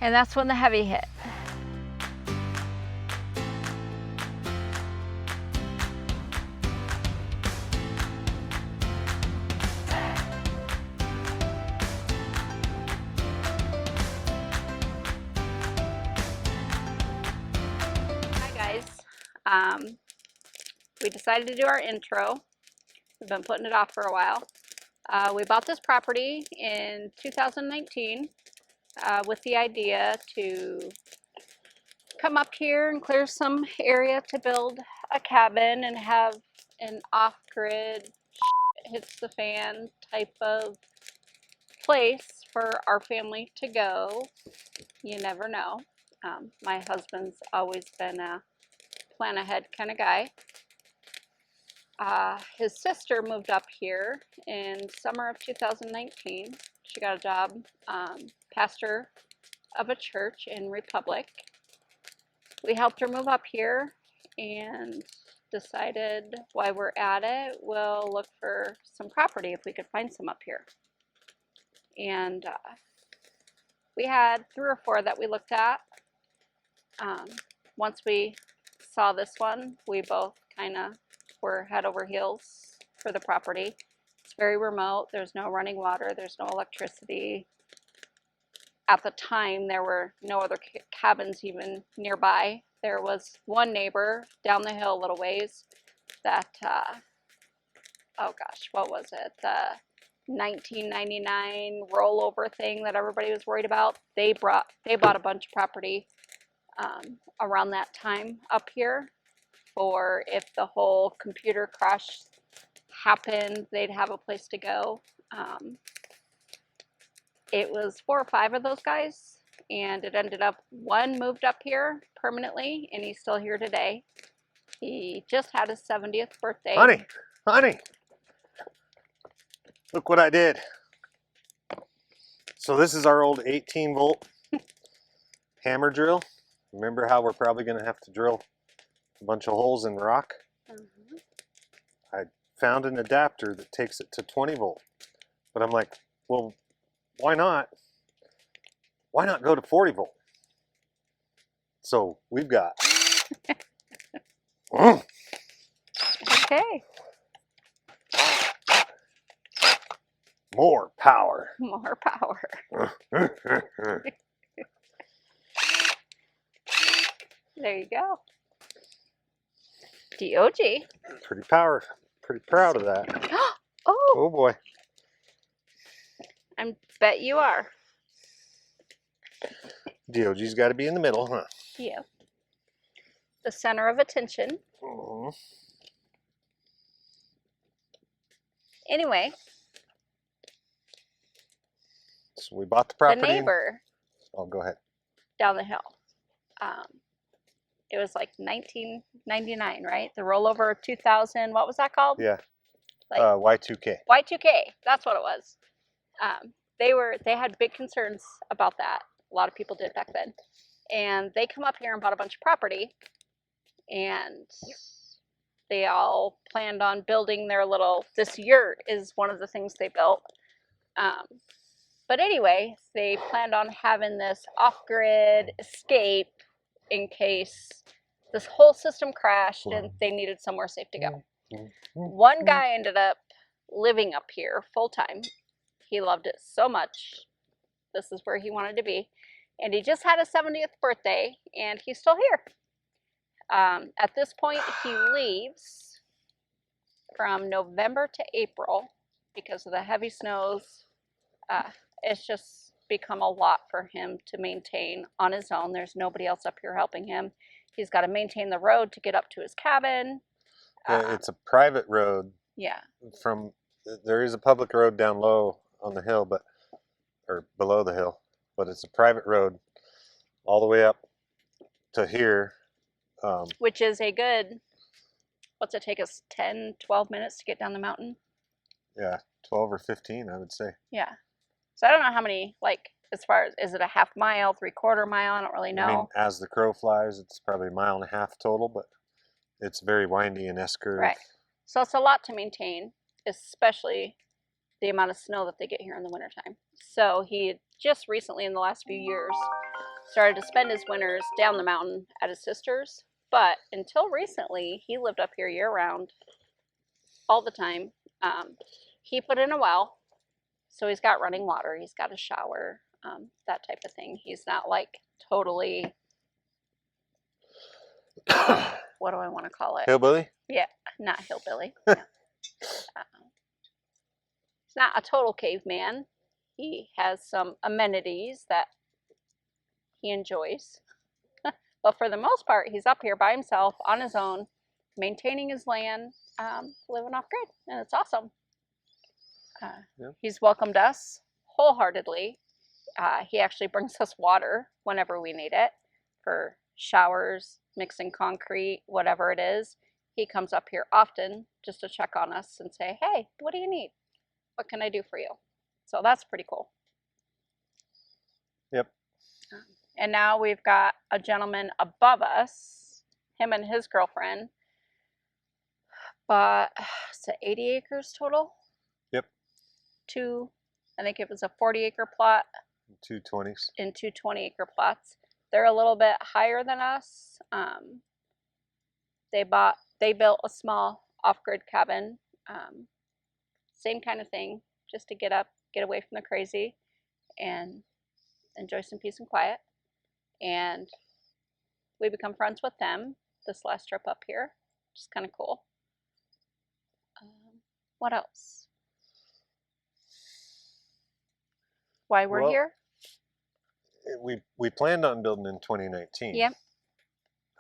And that's when the heavy hit. Hi guys, we decided to do our intro. We've been putting it off for a while. We bought this property in 2019 with the idea to come up here and clear some area to build a cabin and have an off-grid hits the fan type of place for our family to go. You never know. My husband's always been a plan ahead kind of guy. His sister moved up here in summer of 2019. She got a job, pastor of a church in Republic. We helped her move up here and decided while we're at it, we'll look for some property if we could find some up here. And we had 3 or 4 that we looked at. Once we saw this one, we both kind of were head over heels for the property. It's very remote. There's no running water. There's no electricity. At the time, there were no other cabins even nearby. There was one neighbor down the hill a little ways that, oh gosh, what was it? The 1999 rollover thing that everybody was worried about. They bought a bunch of property around that time up here for if the whole computer crash happened, they'd have a place to go. It was 4 or 5 of those guys, and it ended up one moved up here permanently, and he's still here today. He just had his 70th birthday. Honey, look what I did. So this is our old 18-volt hammer drill. Remember how we're probably going to have to drill a bunch of holes in rock? I found an adapter that takes it to 20 volt. But I'm like, well, why not? Why not go to 40 volt? So we've got Okay. more power. More power. There you go. DOG. Pretty proud of that. Oh, Oh boy. I bet you are. DOG's got to be in the middle, huh? Yeah. The center of attention. Anyway, So we bought the property. the neighbor Oh, go ahead. down the hill, it was like 1999, right? The rollover of 2000, what was that called? Yeah. Like Y2K. Y2K, that's what it was. They had big concerns about that. A lot of people did back then. And they come up here and bought a bunch of property, and they all planned on building their this yurt is one of the things they built. But anyway, they planned on having this off-grid escape in case this whole system crashed and they needed somewhere safe to go. One guy ended up living up here full-time. He loved it so much. This is where he wanted to be. And he just had his 70th birthday, and he's still here. At this point, he leaves from November to April because of the heavy snows. It's just become a lot for him to maintain on his own. There's nobody else up here helping him. He's got to maintain the road to get up to his cabin. It's a private road. Yeah. There is a public road down low on the hill, or below the hill, but it's a private road all the way up to here. Which is a good, what's it take us, 10, 12 minutes to get down the mountain? Yeah, 12 or 15, I would say. Yeah. So I don't know how many, as far as, is it a half mile, 3/4 mile? I don't really know. I mean, as the crow flies, it's probably 1.5 miles total, but it's very windy and S-curve. Right. So it's a lot to maintain, especially the amount of snow that they get here in the wintertime. So he had just recently, in the last few years, started to spend his winters down the mountain at his sister's. But until recently, he lived up here year round, all the time. He put in a well, so he's got running water, he's got a shower, that type of thing. He's not like totally, what do I want to call it? Hillbilly? Yeah, not hillbilly. No. He's not a total caveman. He has some amenities that he enjoys. But for the most part, he's up here by himself on his own, maintaining his land, living off grid, and it's awesome. Yeah. He's welcomed us wholeheartedly. He actually brings us water whenever we need it for showers, mixing concrete, whatever it is. He comes up here often just to check on us and say, hey, what do you need? What can I do for you? So that's pretty cool. Yep. And now we've got a gentleman above us, him and his girlfriend, but it's 80 acres total? Yep. I think it was a 40-acre plot. 220s. In 2 20-acre plots. They're a little bit higher than us. They built a small off-grid cabin. Same kind of thing, just to get up, get away from the crazy, and enjoy some peace and quiet. And we become friends with them this last trip up here, which is kind of cool. What else? Why we're here? We planned on building in 2019. Yep.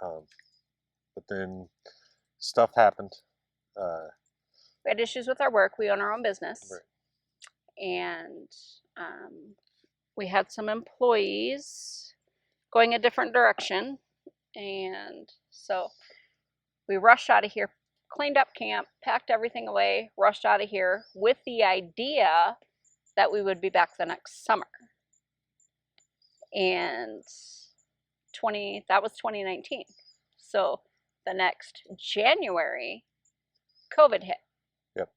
But then stuff happened. We had issues with our work. We own our own business. Right. And we had some employees going a different direction. And so we rushed out of here, cleaned up camp, packed everything away, rushed out of here with the idea that we would be back the next summer. And that was 2019. So the next January, COVID hit. Yep.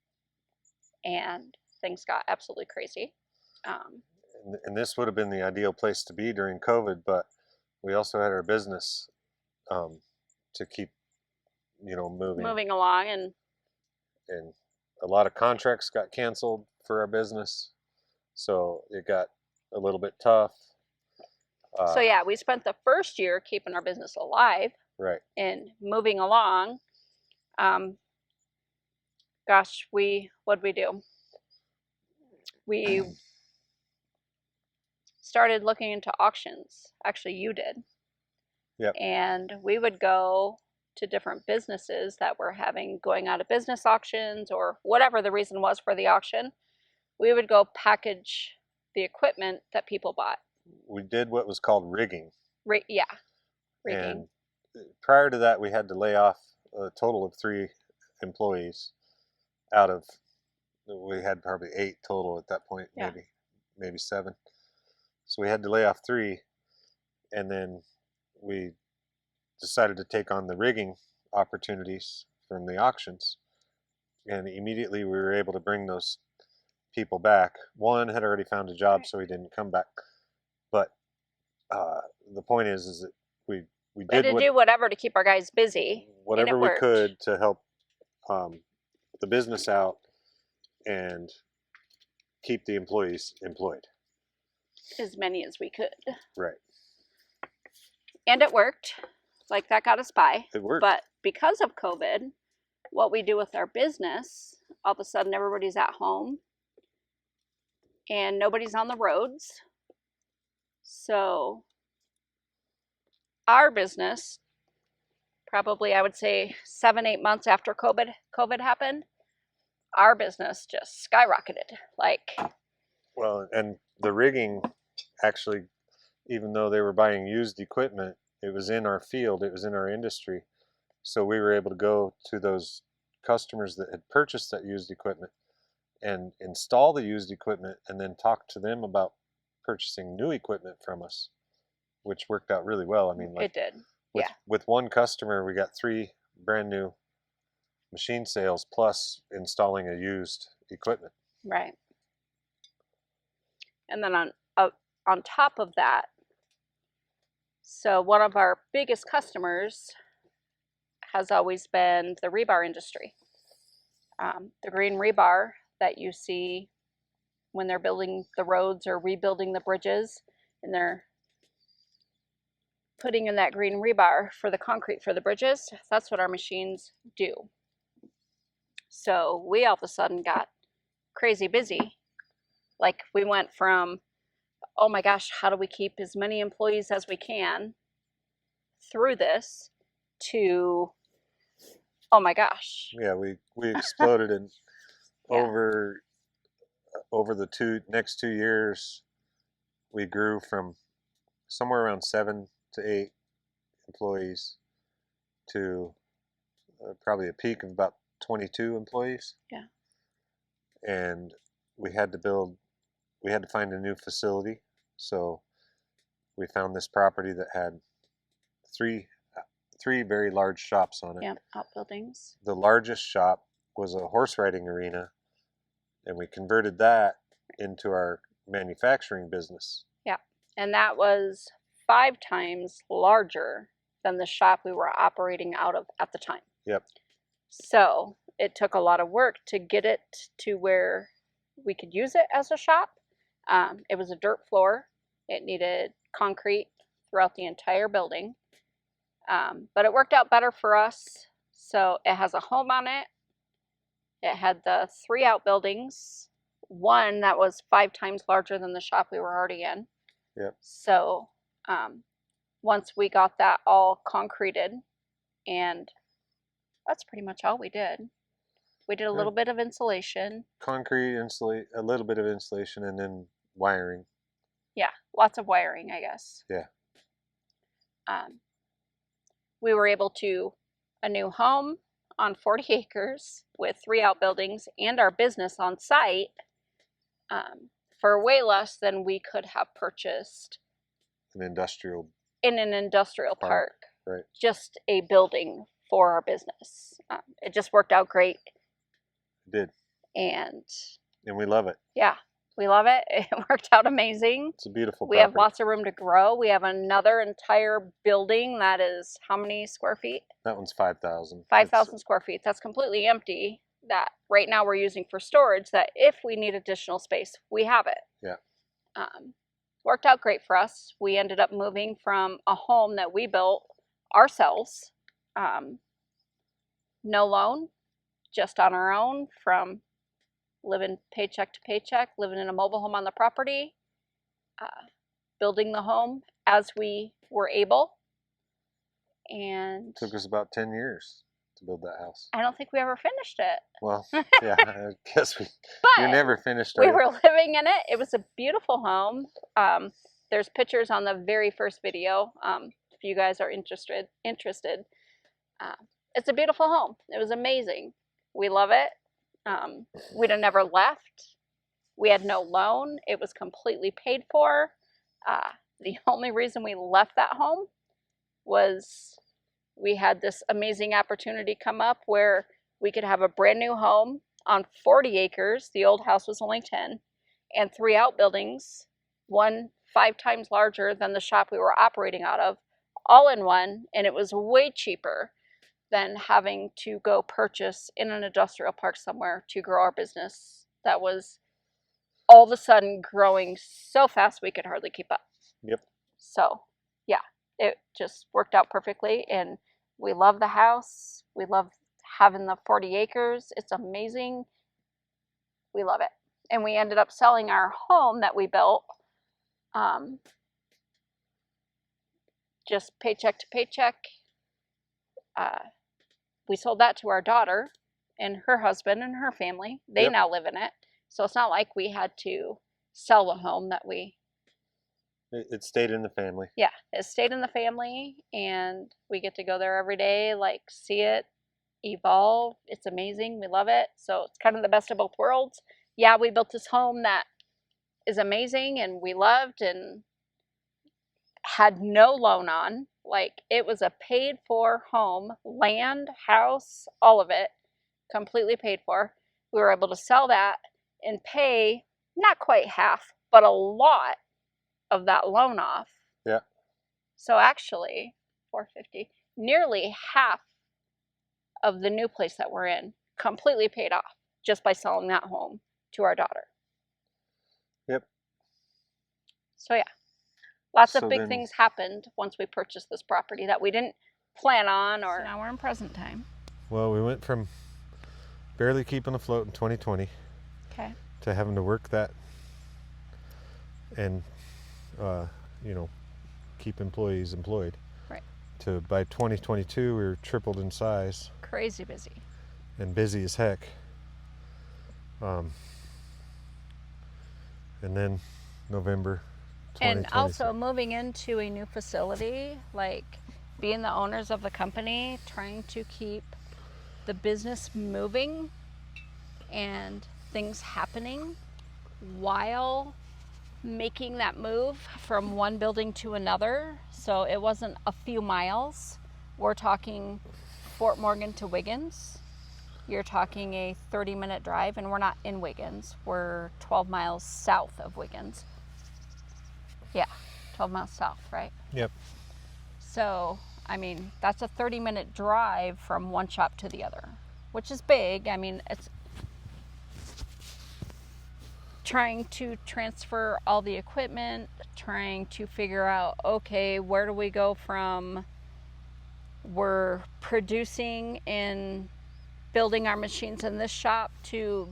And things got absolutely crazy. And this would have been the ideal place to be during COVID, but we also had our business to keep, moving along, and a lot of contracts got canceled for our business, so it got a little bit tough. So yeah, we spent the first year keeping our business alive, right, and moving along. What'd we do? We started looking into auctions. Actually, you did. Yep. And we would go to different businesses that were going out of business auctions, or whatever the reason was for the auction. We would go package the equipment that people bought. We did what was called rigging. Yeah, rigging. And prior to that, we had to lay off a total of 3 employees out of, we had probably 8 total at that point, yeah. maybe 7. So we had to lay off 3, and then we decided to take on the rigging opportunities from the auctions, and immediately we were able to bring those people back. One had already found a job, so he didn't come back. But the point is that we had to do whatever to keep our guys busy. Whatever we could to help the business out and keep the employees employed. As many as we could. Right. And it worked. Like, that got us by. It worked. But because of COVID, what we do with our business, all of a sudden everybody's at home and nobody's on the roads. So our business, probably I would say 7-8 months after COVID happened, our business just skyrocketed. Well, and the rigging, actually, even though they were buying used equipment, it was in our field, it was in our industry. So we were able to go to those customers that had purchased that used equipment and install the used equipment, and then talk to them about purchasing new equipment from us, which worked out really well. I mean, it did. With one customer, we got 3 brand new machine sales plus installing a used equipment. Right. And then on top of that, So one of our biggest customers has always been the rebar industry. The green rebar that you see when they're building the roads or rebuilding the bridges, and they're putting in that green rebar for the concrete for the bridges, that's what our machines do. So we all of a sudden got crazy busy. Like we went from, oh my gosh, how do we keep as many employees as we can through this, to, oh my gosh. Yeah, we exploded in Yeah. over the next 2 years. We grew from somewhere around 7 to 8 employees to probably a peak of about 22 employees. Yeah. And we had to find a new facility. So we found this property that had three very large shops on it. Yeah, outbuildings. The largest shop was a horse riding arena, and we converted that into our manufacturing business. Yeah, and that was 5 times larger than the shop we were operating out of at the time. Yep. So it took a lot of work to get it to where we could use it as a shop. It was a dirt floor. It needed concrete throughout the entire building. But it worked out better for us. So it has a home on it. It had the 3 outbuildings, one that was 5 times larger than the shop we were already in. Yep. So once we got that all concreted, and that's pretty much all we did. We did a little bit of insulation. Concrete, a little bit of insulation, and then wiring. Yeah, lots of wiring, I guess. Yeah. We were able to, a new home on 40 acres with 3 outbuildings and our business on site for way less than we could have purchased in an industrial park. Right. Just a building for our business. It just worked out great. It did. And we love it. Yeah, we love it. It worked out amazing. It's a beautiful We property. have lots of room to grow. We have another entire building that is how many square feet? That one's 5,000. 5,000 square feet. That's completely empty. That right now we're using for storage, that if we need additional space, we have it. Yeah. Worked out great for us. We ended up moving from a home that we built ourselves. No loan, just on our own, from living paycheck to paycheck, living in a mobile home on the property, building the home as we were able. And it took us about 10 years to build that house. I don't think we ever finished it. Well, yeah, I guess we never finisted it. We were living in it. It was a beautiful home. There's pictures on the very first video. If you guys are interested. It's a beautiful home. It was amazing. We love it. We'd have never left. We had no loan. It was completely paid for. The only reason we left that home was we had this amazing opportunity come up where we could have a brand new home on 40 acres. The old house was only 10, and 3 outbuildings, one 5 times larger than the shop we were operating out of, all in one. And it was way cheaper than having to go purchase in an industrial park somewhere to grow our business that was all of a sudden growing so fast we could hardly keep up. Yep. So yeah, it just worked out perfectly, and we love the house. We love having the 40 acres. It's amazing. We love it. And we ended up selling our home that we built, just paycheck to paycheck. We sold that to our daughter and her husband and her family. They Yep. now live in it. So it's not like we had to sell the home that we... It stayed in the family. Yeah, it stayed in the family, and we get to go there every day, like see it evolve. It's amazing. We love it. So it's kind of the best of both worlds. Yeah, we built this home that is amazing and we loved and had no loan on. Like, it was a paid for home, land, house, all of it, completely paid for. We were able to sell that and pay not quite half, but a lot of that loan off. Yeah. So actually, 450, nearly half of the new place that we're in completely paid off just by selling that home to our daughter. Yep. So yeah, lots So of big then- things happened once we purchased this property that we didn't plan on. Or so now we're in present time. Well, we went from barely keeping afloat in 2020 Okay. to having to work that and, you know, keep employees employed. Right. To by 2022, we were tripled in size Crazy busy. and busy as heck. And then November 2023. And also moving into a new facility, like being the owners of the company, trying to keep the business moving and things happening while making that move from one building to another. So it wasn't a few miles. We're talking Fort Morgan to Wiggins. You're talking a 30-minute drive, and we're not in Wiggins. We're 12 miles south of Wiggins. Yeah, 12 miles south, right? Yep. So, I mean, that's a 30-minute drive from one shop to the other, which is big. I mean, it's trying to transfer all the equipment, trying to figure out, okay, where do we go from we're producing and building our machines in this shop to,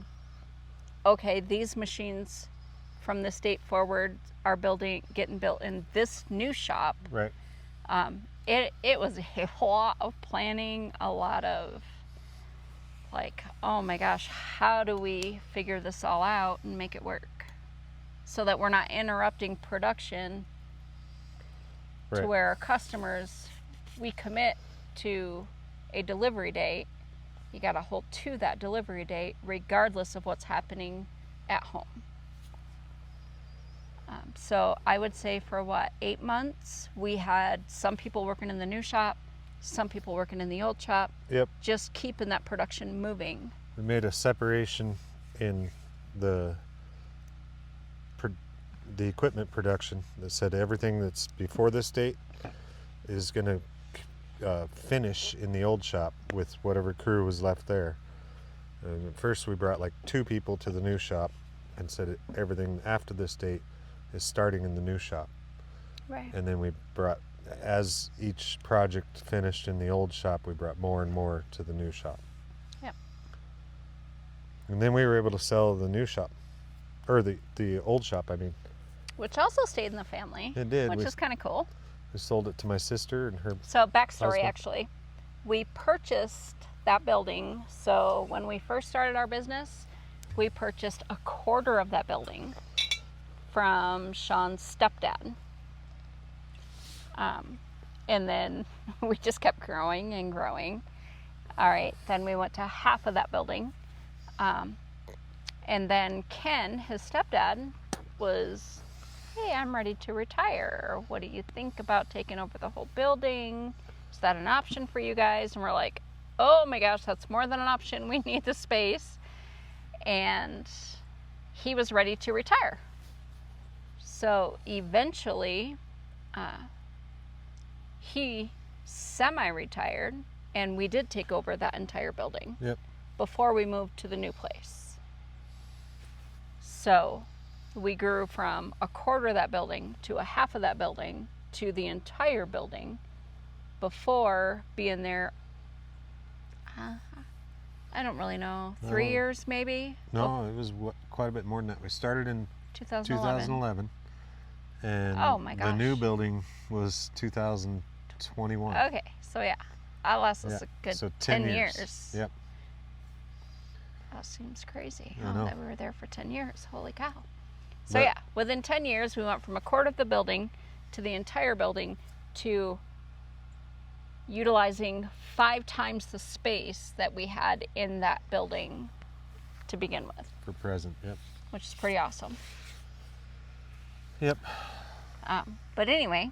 okay, these machines from this date forward are getting built in this new shop. Right. It was a lot of planning, a lot of like, oh my gosh, how do we figure this all out and make it work so that we're not interrupting production Right. to where our customers, we commit to a delivery date, you got to hold to that delivery date regardless of what's happening at home. So I would say for 8 months, we had some people working in the new shop, some people working in the old shop. Yep. Just keeping that production moving. We made a separation in the equipment production that said everything that's before this date is going to finish in the old shop with whatever crew was left there. And at first we brought like 2 people to the new shop and said everything after this date is starting in the new shop. Right. And then we brought, as each project finished in the old shop, we brought more and more to the new shop. Yep. And then we were able to sell the new shop, or the old shop, I mean. Which also stayed in the family. It did. Which is kind of cool. We sold it to my sister and her. So backstory, husband. actually, we purchased that building. So when we first started our business, we purchased a quarter of that building from Sean's stepdad. And then we just kept growing and growing. All right, then we went to half of that building. And then Ken, his stepdad, was, hey, I'm ready to retire. What do you think about taking over the whole building? Is that an option for you guys? And we're like, oh my gosh, that's more than an option. We need the space. And he was ready to retire. So eventually, he semi-retired, and we did take over that entire building. Yep. Before we moved to the new place. So we grew from a quarter of that building to a half of that building to the entire building before being there, I don't really know, 3 years maybe? No, it was quite a bit more than that. We started in 2011. And oh my gosh. the new building was 2021. Okay, so yeah, that lasted us a good so 10 years. Yep. That seems crazy, I know. that we were there for 10 years. Holy cow. So But- yeah, within 10 years, we went from a quarter of the building to the entire building to utilizing 5 times the space that we had in that building to begin with, For present, yep. which is pretty awesome. Yep. But anyway,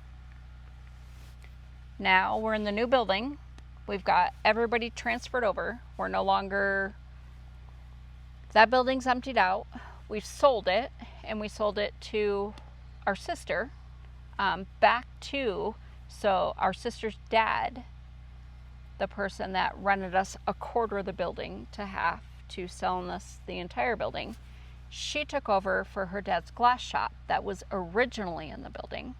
now we're in the new building. We've got everybody transferred over. We're no longer, that building's emptied out. We've sold it, and we sold it to our sister, back to So our sister's dad, the person that rented us a quarter of the building to half to selling us the entire building, she took over for her dad's glass shop that was originally in the building.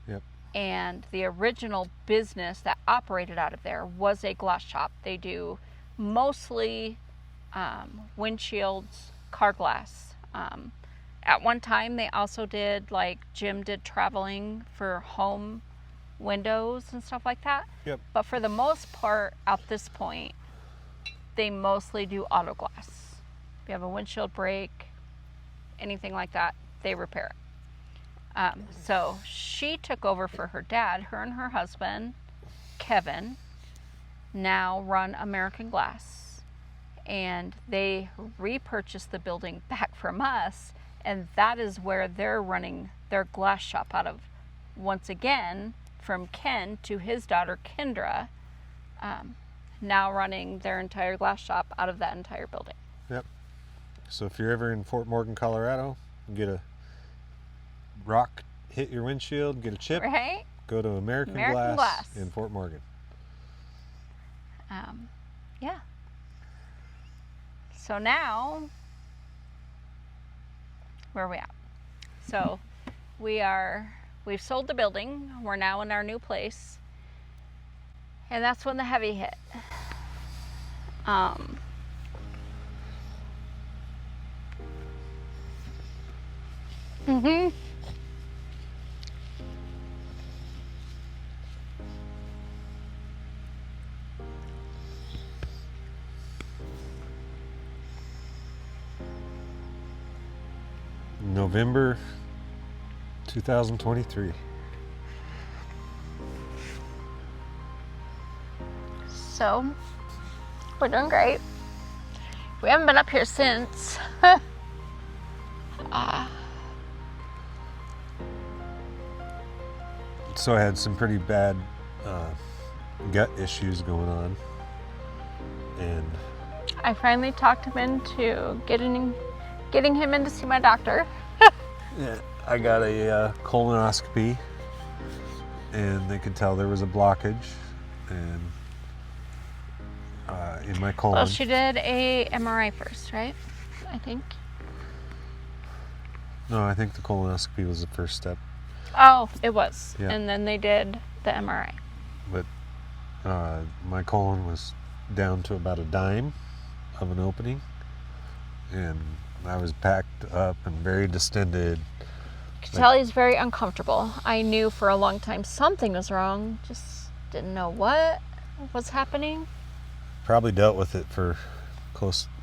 Yep. And the original business that operated out of there was a glass shop. They do mostly windshields, car glass. At one time, they also did, like, Jim did traveling for home windows and stuff like that. Yep. But for the most part, at this point, they mostly do auto glass. If you have a windshield break, anything like that, they repair it. So she took over for her dad. Her and her husband, Kevin, now run American Glass. And they repurchased the building back from us. And that is where they're running their glass shop out of, once again, from Ken to his daughter, Kendra, now running their entire glass shop out of that entire building. Yep. So if you're ever in Fort Morgan, Colorado, get a rock hit your windshield, get a chip, right? Go to American Glass in Fort Morgan. Yeah. So now, where are we at? So we've sold the building. We're now in our new place. And that's when the heavy hit. November 2023. So, we're doing great. We haven't been up here since. So I had some pretty bad gut issues going on, and I finally talked him into getting him in to see my doctor. yeah, I got a colonoscopy, and they could tell there was a blockage and in my colon. Well, she did a MRI first, right? I think. No, I think the colonoscopy was the first step. Oh, it was. Yeah. And then they did the MRI. But my colon was down to about a dime of an opening, and I was packed up and very distended. You could tell he's very uncomfortable. I knew for a long time something was wrong, just didn't know what was happening. Probably dealt with it for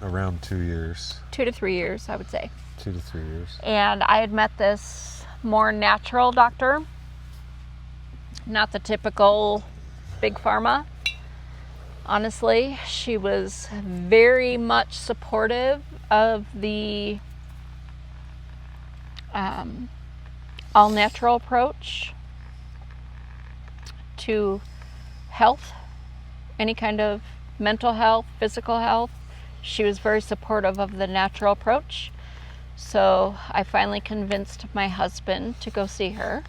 around 2 years. 2 to 3 years, I would say. 2 to 3 years. And I had met this more natural doctor, not the typical big pharma. Honestly, she was very much supportive of the all natural approach to health, any kind of mental health, physical health. She was very supportive of the natural approach. So I finally convinced my husband to go see her,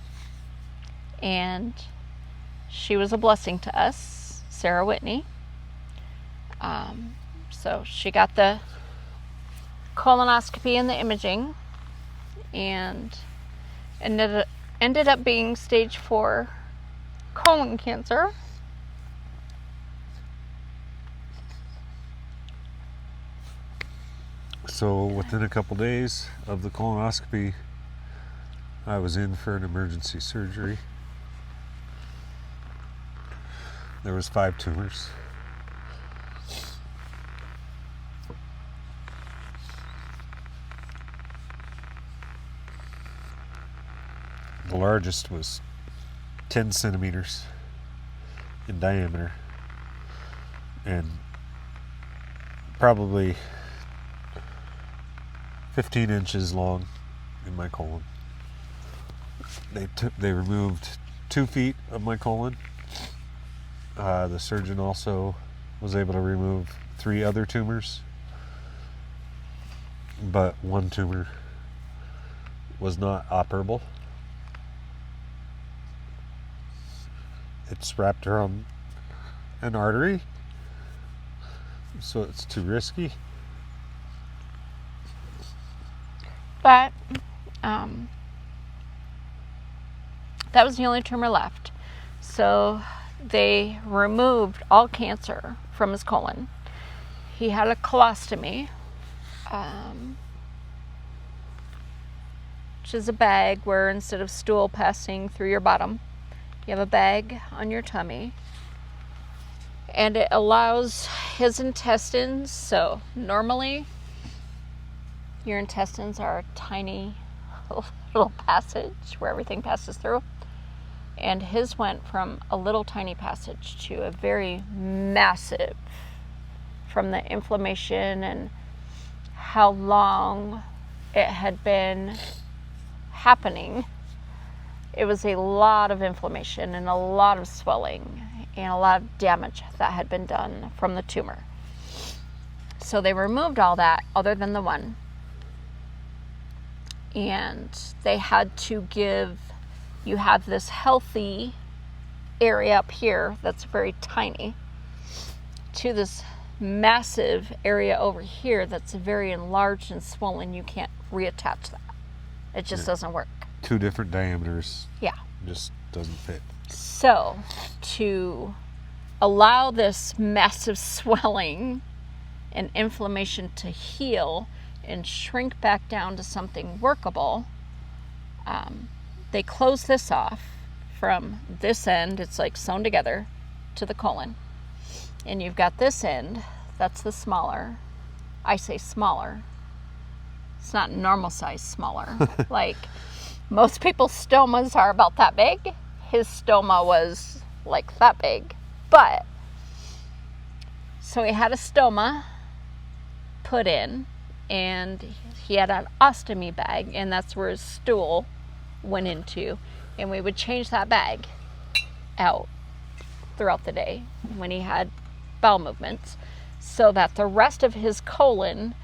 and she was a blessing to us, Sarah Whitney. So she got the colonoscopy and the imaging, and ended up being stage 4 colon cancer. So within a couple days of the colonoscopy, I was in for an emergency surgery. There was 5 tumors. The largest was 10 centimeters in diameter and probably 15 inches long in my colon. They removed 2 feet of my colon. The surgeon also was able to remove 3 other tumors, but 1 tumor was not operable. it's wrapped around an artery, so it's too risky. But that was the only tumor left. So they removed all cancer from his colon. He had a colostomy, which is a bag where instead of stool passing through your bottom, you have a bag on your tummy. And it allows his intestines, so normally your intestines are a tiny little passage where everything passes through. And his went from a little tiny passage to a very massive, from the inflammation and how long it had been happening. It was a lot of inflammation and a lot of swelling and a lot of damage that had been done from the tumor. So they removed all that other than the one. And they had to give, you have this healthy area up here that's very tiny to this massive area over here that's very enlarged and swollen. You can't reattach that. It just doesn't work. 2 different diameters. Yeah. Just doesn't fit. So to allow this massive swelling and inflammation to heal and shrink back down to something workable, they close this off from this end, it's like sewn together, to the colon. And you've got this end, that's the smaller. I say smaller. It's not normal size smaller. Like most people's stomas are about that big. His stoma was like that big. But, so he had a stoma put in, and he had an ostomy bag, and that's where his stool went into. And we would change that bag out throughout the day when he had bowel movements, so that the rest of his colon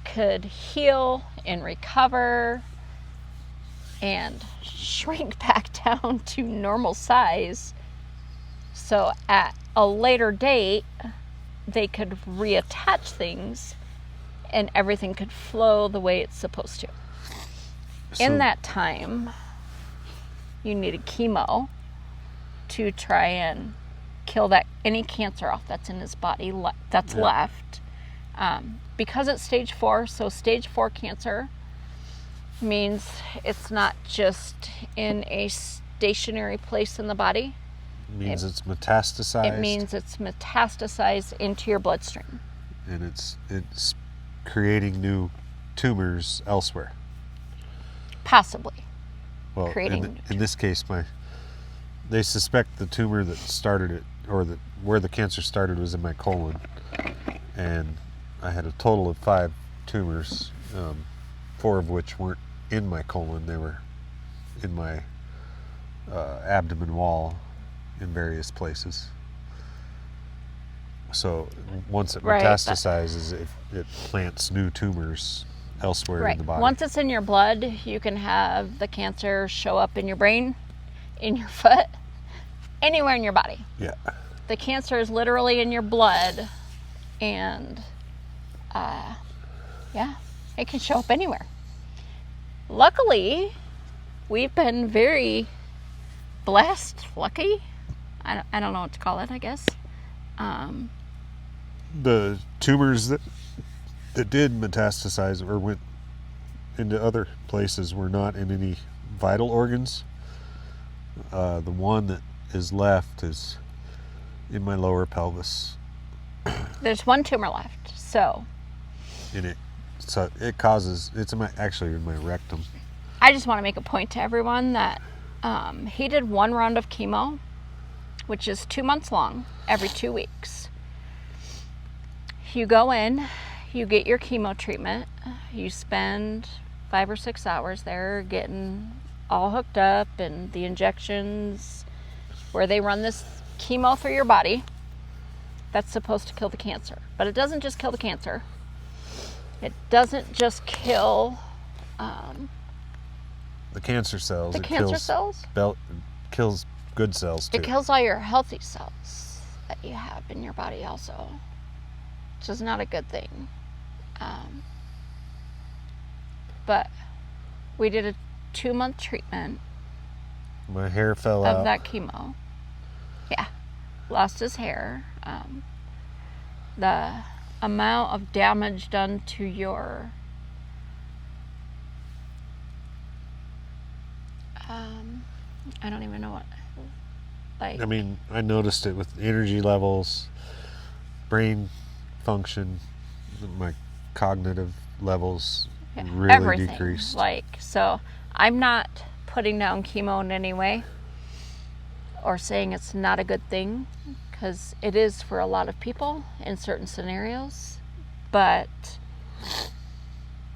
could heal and recover and shrink back down to normal size, so at a later date they could reattach things and everything could flow the way it's supposed to. So, in that time, you needed chemo to try and kill that any cancer off that's in his body that's left. Because it's stage 4, so stage 4 cancer means it's not just in a stationary place in the body. It means it's metastasized. It means it's metastasized into your bloodstream. And it's creating new tumors elsewhere. Possibly. Well, in this case, they suspect the tumor that started it, or where the cancer started, was in my colon. And I had a total of 5 tumors, 4 of which weren't in my colon. They were in my abdomen wall in various places. So once it metastasizes, it plants new tumors elsewhere in the body. Once it's in your blood, you can have the cancer show up in your brain, in your foot, anywhere in your body. Yeah. The cancer is literally in your blood, and it can show up anywhere. Luckily, we've been very blessed, lucky. I don't know what to call it, I guess. The tumors that did metastasize or went into other places were not in any vital organs. The one that is left is in my lower pelvis. There's 1 tumor left, so it causes, actually in my rectum. I just want to make a point to everyone that he did 1 round of chemo, which is 2 months long, every 2 weeks. You go in, you get your chemo treatment, you spend 5 or 6 hours there getting all hooked up, and the injections where they run this chemo through your body that's supposed to kill the cancer. But it doesn't just kill the cancer. It doesn't just kill the cancer cells. The cancer cells? Kills good cells too. It kills all your healthy cells that you have in your body also, which is not a good thing. But we did a 2-month treatment My hair fell out. of that chemo. Yeah, lost his hair. The amount of damage done to your I don't even know what, like, I mean, I noticed it with energy levels, brain function, my cognitive levels really everything. decreased. Like, so I'm not putting down chemo in any way or saying it's not a good thing, because it is for a lot of people in certain scenarios, but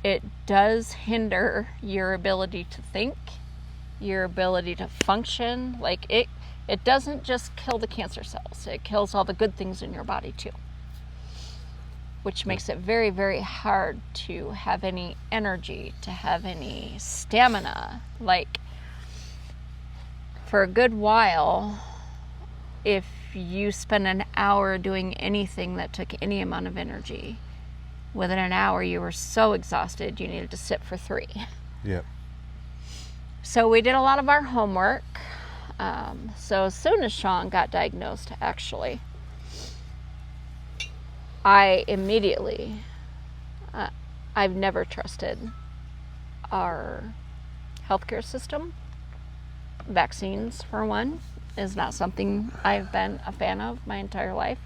it does hinder your ability to think, your ability to function. Like, it doesn't just kill the cancer cells, it kills all the good things in your body too, which makes it very, very hard to have any energy, to have any stamina. Like, for a good while, if you spend an hour doing anything that took any amount of energy, within an hour you were so exhausted you needed to sit for 3. Yep. So we did a lot of our homework. So as soon as Sean got diagnosed, actually, I immediately, I've never trusted our healthcare system. Vaccines, for one, is not something I've been a fan of my entire life.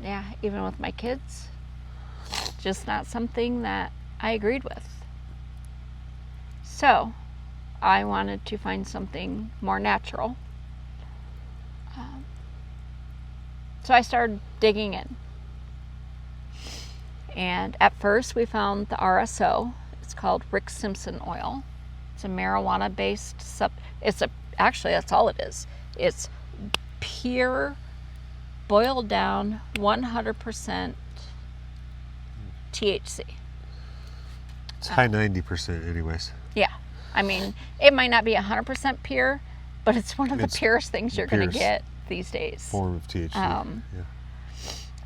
Yeah, even with my kids, just not something that I agreed with. So I wanted to find something more natural. So I started digging in. And at first we found the RSO. It's called Rick Simpson oil. It's a marijuana-based actually that's all it is. It's pure, boiled down, 100% THC. It's high 90% anyways. Yeah. I mean, it might not be 100% pure, but it's one of the It's purest things you're going to purest get these days. Form of THC. Yeah.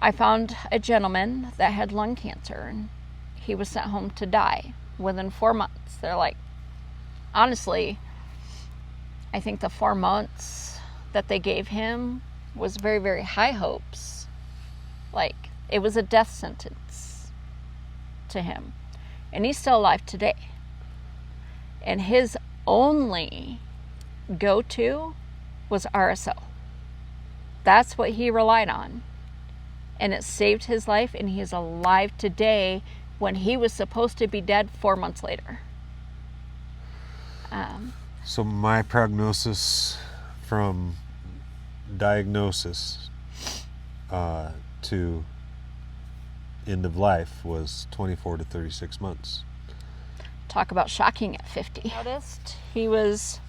I found a gentleman that had lung cancer, and he was sent home to die within 4 months. They're like, honestly, I think the 4 months that they gave him was very, very high hopes. Like, it was a death sentence to him. And he's still alive today. And his only go-to was RSO. That's what he relied on. And it saved his life, and he is alive today when he was supposed to be dead 4 months later. So my prognosis from diagnosis to end of life was 24 to 36 months. Talk about shocking at 50. Noticed he was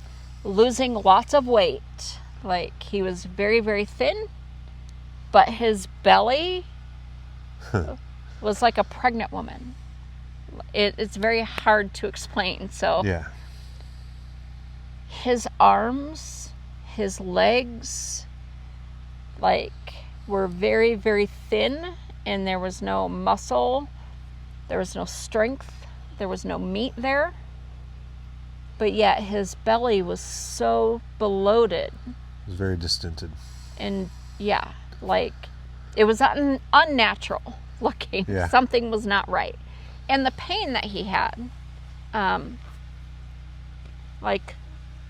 losing lots of weight. Like, he was very, very thin, but his belly was like a pregnant woman. It's very hard to explain. So Yeah. his arms, his legs, like, were very, very thin, and there was no muscle, there was no strength, there was no meat there. But yet his belly was so bloated. It was very distended. And yeah, like, it was unnatural looking. Yeah. Something was not right. And the pain that he had, like,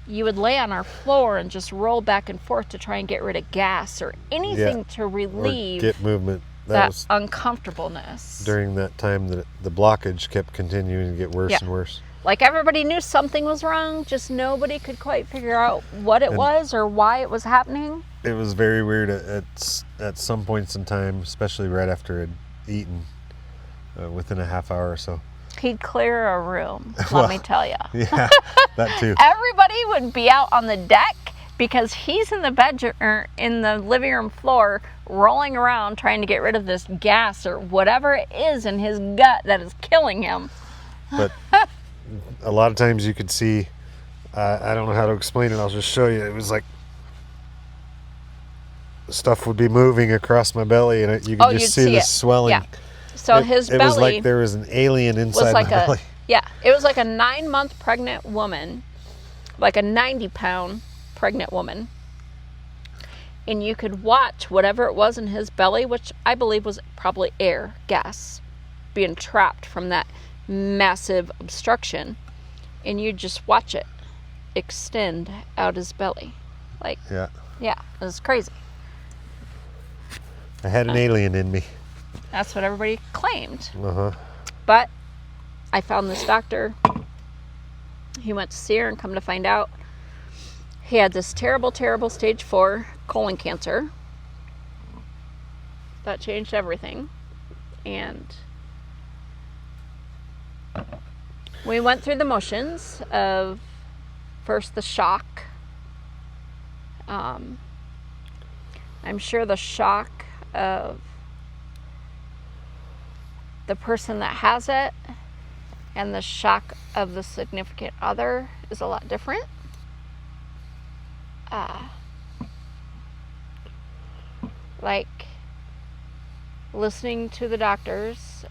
you would lay on our floor and just roll back and forth to try and get rid of gas or anything to relieve Or get movement. that uncomfortableness. During that time that the blockage kept continuing to get worse and worse. Like, everybody knew something was wrong, just nobody could quite figure out what it was or why it was happening. It was very weird at some points in time, especially right after I'd eaten, within a half hour or so. He'd clear a room, let me tell you. Yeah, that too. Everybody would be out on the deck because he's in the bedroom, or in the living room floor, rolling around trying to get rid of this gas or whatever it is in his gut that is killing him. But a lot of times you could see I don't know how to explain it. I'll just show you. It was like stuff would be moving across my belly, and you could you'd just see the it. swelling. Yeah. So his It belly was like there was an alien inside like my belly. Yeah, it was like a 9-month pregnant woman, like a 90-pound pregnant woman. And you could watch whatever it was in his belly, which I believe was probably air, gas, being trapped from that massive obstruction. And you just watch it extend out his belly. Like, yeah, it was crazy. I had an alien in me. That's what everybody claimed. Uh-huh. But I found this doctor. He went to see her, and come to find out, he had this terrible, terrible stage 4 colon cancer. That changed everything. And we went through the motions of first the shock. I'm sure the shock of the person that has it and the shock of the significant other is a lot different. Like listening to the doctors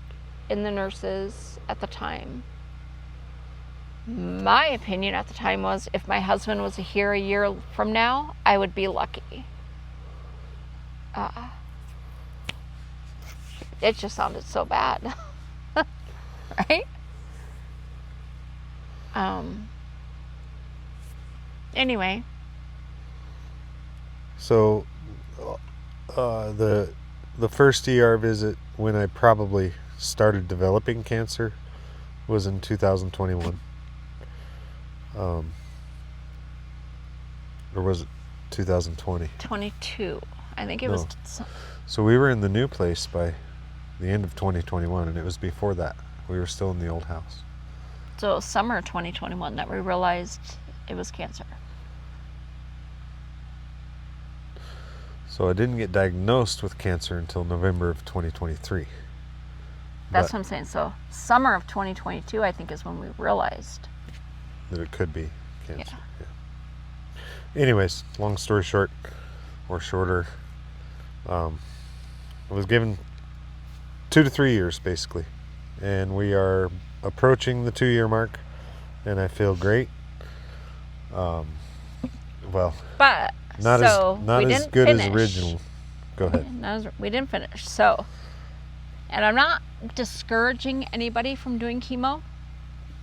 and the nurses at the time. My opinion at the time was, if my husband was here a year from now, I would be lucky. It just sounded so bad. Right? Anyway. So, the first ER visit when I probably started developing cancer was in 2021. Or was it 2020? 22. I think it was. So we were in the new place by the end of 2021, and it was before that. We were still in the old house. So summer 2021 that we realized it was cancer. So I didn't get diagnosed with cancer until November of 2023. That's what I'm saying. So summer of 2022, I think, is when we realized that it could be cancer. Yeah. Anyways, long story short, or shorter, I was given 2 to 3 years basically, and we are approaching the 2-year mark, and I feel great. Well, but not as good as original. Go ahead. We didn't finish. So, and I'm not discouraging anybody from doing chemo.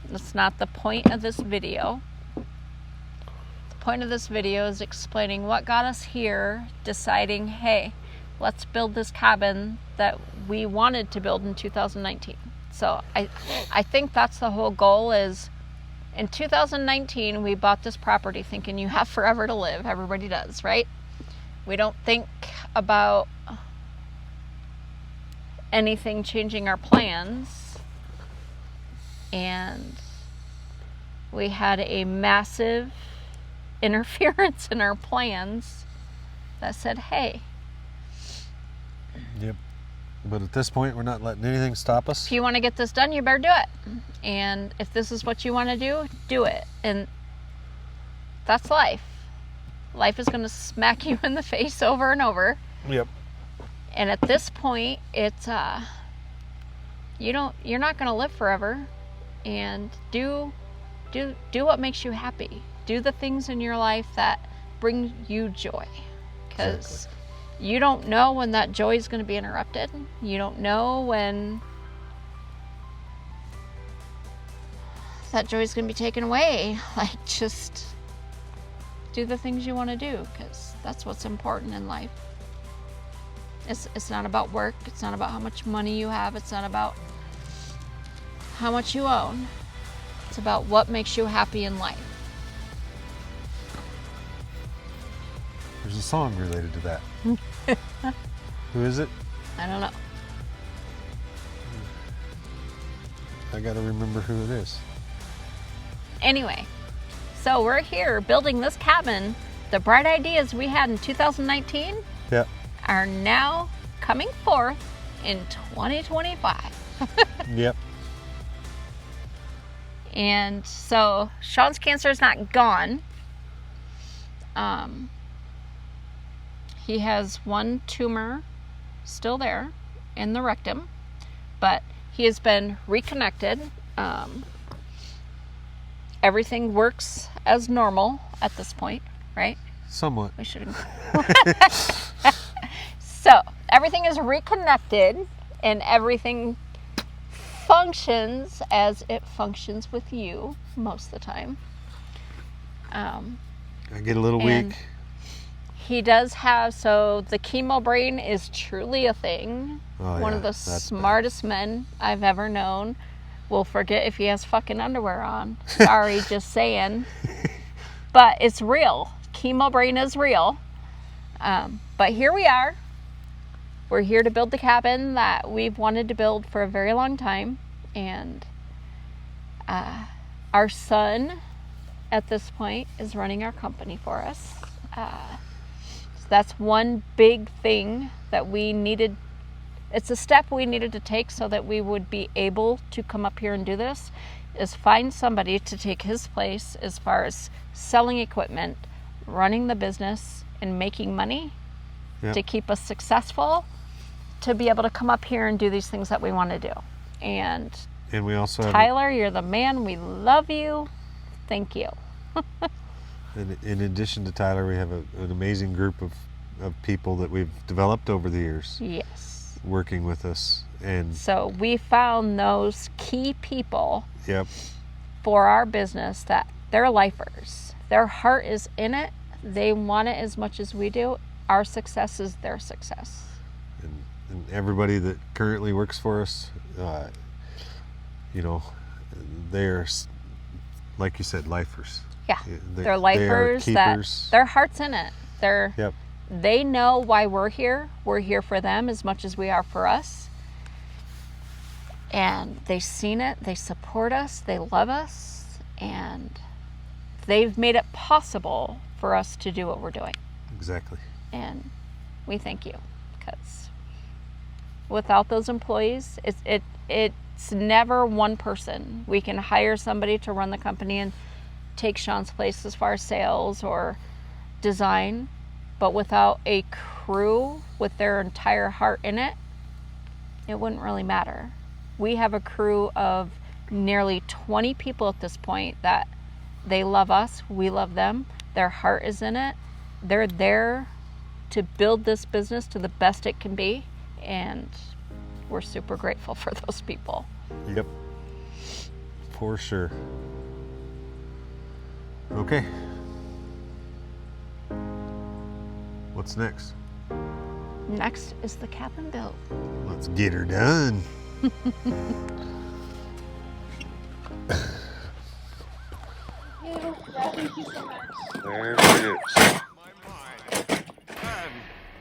That's not the point of this video. The point of this video is explaining what got us here, deciding, hey, let's build this cabin that we wanted to build in 2019. So I think that's the whole goal. Is in 2019 we bought this property thinking you have forever to live. Everybody does, right? We don't think about anything changing our plans. And we had a massive interference in our plans that said, hey. Yep. But at this point, we're not letting anything stop us. If you want to get this done, you better do it. And if this is what you want to do, do it. And that's life. Life is going to smack you in the face over and over. Yep. And at this point, it's you're not going to live forever. And do what makes you happy. Do the things in your life that bring you joy. Because you don't know when that joy is going to be interrupted. You don't know when that joy is going to be taken away. Like, just do the things you want to do, because that's what's important in life. It's not about work. It's not about how much money you have. It's not about how much you own. It's about what makes you happy in life. There's a song related to that. Who is it? I don't know. I gotta remember who it is. Anyway, so we're here building this cabin. The bright ideas we had in 2019 are now coming forth in 2025. Yep. And so Sean's cancer is not gone. He has one tumor still there in the rectum, but he has been reconnected. Everything works as normal at this point, right? Somewhat. We shouldn't. So everything is reconnected, and everything functions as it functions with you most of the time. I get a little weak. He does have, so the chemo brain is truly a thing. Oh, One of the smartest men I've ever known will forget if he has fucking underwear on. Sorry, just saying. But it's real. Chemo brain is real. But here we are. We're here to build the cabin that we've wanted to build for a very long time. And our son, at this point, is running our company for us. So that's one big thing that we needed. It's a step we needed to take so that we would be able to come up here and do this, is find somebody to take his place as far as selling equipment, running the business, and making money to keep us successful, to be able to come up here and do these things that we want to do. And we also have Tyler, you're the man. We love you. Thank you. in addition to Tyler, we have an amazing group of people that we've developed over the years. Yes. Working with us. And so we found those key people yep. for our business that they're lifers. Their heart is in it. They want it as much as we do. Our success is their success. And everybody that currently works for us, they're, like you said, lifers. Yeah, they're lifers. That their heart's in it. They know why we're here. We're here for them as much as we are for us. And they've seen it. They support us. They love us. And they've made it possible for us to do what we're doing. Exactly. And we thank you, because without those employees, it's never one person. We can hire somebody to run the company and take Sean's place as far as sales or design, but without a crew with their entire heart in it, it wouldn't really matter. We have a crew of nearly 20 people at this point that they love us, we love them, their heart is in it. They're there to build this business to the best it can be, and we're super grateful for those people. Yep, for sure. Okay. What's next? Next is the cabin build. Let's get her done. Thank you so much. There it is.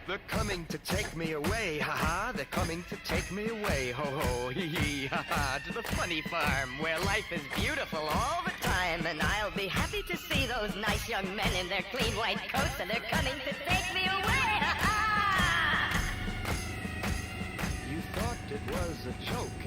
They're coming to take me away, ha-ha. They're coming to take me away, ho-ho, hee-hee, ha-ha. To the funny farm where life is beautiful all the time. And I'll be happy to see those nice young men in their clean white coats. And they're coming to take me away, ha-ha. You thought it was a joke.